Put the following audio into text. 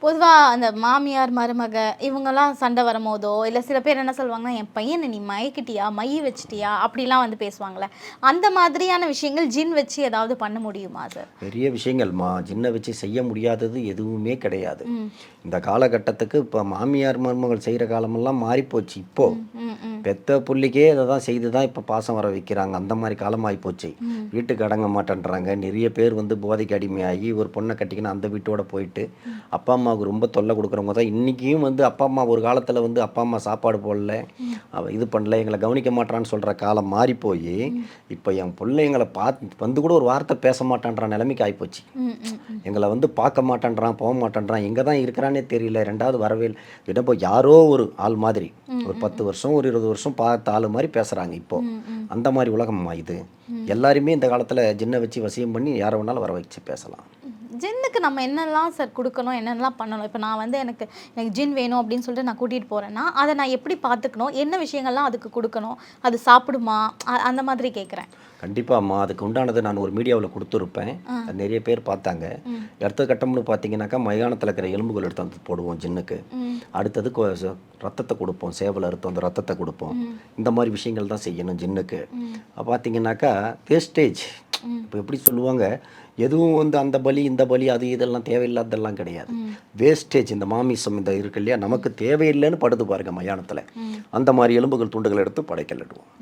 பொதுவா அந்த மாமியார், மருமக இவங்கலாம் சண்டை வரும்போதோ, இல்ல சில பேர் என்ன சொல்லுவாங்கன்னா, "என் பையன நீ மயக்கிட்டியா? மை வச்சுட்டியா?" அப்படிலாம் வந்து பேசுவாங்கல்ல. அந்த மாதிரியான விஷயங்கள் ஜின் வச்சு ஏதாவது பண்ண முடியுமா சார்? பெரிய விஷயங்கள்மா. ஜின்ன வச்சு செய்ய முடியாதது எதுவுமே கிடையாது. ம். இந்த காலகட்டத்துக்கு இப்போ மாமியார், மருமகள் செய்ற காலமெல்லாம் மாறிப்போச்சு இப்போ. ம், ம், ம். பெத்த புள்ளைக்கே இத தான் செய்து தான் இப்போ பாசம் வர வைக்கிறாங்க. அந்த மாரி காலமாயி போச்சு. ம். வீட்டுக்கு அடங்க மாட்டேன்றாங்க. நிறைய பேர் வந்து போதைக்கு அடிமையாகி ஒரு பொண்ண கட்டிக்கின்னு அந்த வீட்டோட போயிட்டு, அப்பா, அம்மாவுக்கு ரொம்ப தொல்லை குடுக்குறவங்க தான் இன்னிக்கும் வந்து அப்பா, அம்மா ஒரு காலத்தில வந்து அப்பா, அம்மா சாப்பாடு போடல, இது பண்ணல, எங்கள கவனிக்க மாட்றான்னு சொல்ற காலம் மாறி போயி, இப்போ என் புள்ள எங்கள வந்து கூட ஒரு வார்த்தை பேச மாட்டான்ற நிலைமைக்கு ஆயிப்போச்சு. ம், ம், ம். எங்கள வந்து பார்க்க மாட்டேன்றான், போ மாட்டேன்றான், எங்க தான் இருக்கிறான்னே தெரியல. 2வது வரவே இல்ல. என்னப்போ யாரோ ஒரு ஆள் மாதிரி. ஒரு 10 வருஷம், ஒரு 20 வருஷம் பார்த்த ஆளு மாரி பேசுறாங்க இப்போ. ம், ம். அந்த மாரி உலகம்மா இது. எல்லாருமே இந்த காலத்தில ஜின்ன வச்சு வசியம் பண்ணி யார வேணாலும் வர வச்சு பேசலாம். ஜின்னுக்கு நம்ம என்னெல்லாம் சார் குடுக்கணும்? என்னென்னலாம் பண்ணணும்? இப்ப நான் வந்து எனக்கு எனக்கு ஜின் வேணும் அப்படின்னு சொல்லிட்டு நான் கூட்டிட்டு போறேன்னா, அத நான் எப்படி பார்த்துக்கணும்? என்ன விஷயங்கள்லாம் அதுக்கு குடுக்கணும்? அது சாப்பிடுமா? அந்த மாதிரி கேட்குறேன். கண்டிப்பாம்மா. அதுக்கு உண்டானத நான் ஒரு மீடியாவுல குடுத்துருப்பேன். அது நெறைய பேர் பார்த்தாங்க. அடுத்த கட்டம்னு பார்த்தீங்கன்னாக்கா, மைதானத்தில இருக்கிற எலும்புகள் எடுத்து வந்து போடுவோம் ஜின்னுக்கு. ம். அடுத்தது ரத்தத்த குடுப்போம். சேவல அறுத்து அந்த ரத்தத்த குடுப்போம். இந்த மாரி விஷயங்கள் தான் செய்யணும் ஜின்னுக்கு. பார்த்தீங்கன்னாக்கா, வேஸ்டேஜ் இப்போ எப்படி சொல்லுவாங்க, எதுவும் வந்து அந்த பலி, இந்த பலி அது இதெல்லாம் தேவையில்லாததெல்லாம் கிடையாது. வேஸ்டேஜ் இந்த மாமிசம் இந்த இருக்கு இல்லையா, நமக்கு தேவையில்லைன்னு படுது பாருங்க மயானத்தில. அந்த மாரி எலும்புகள், துண்டுகள் எடுத்து படைக்கல் இடுவோம்.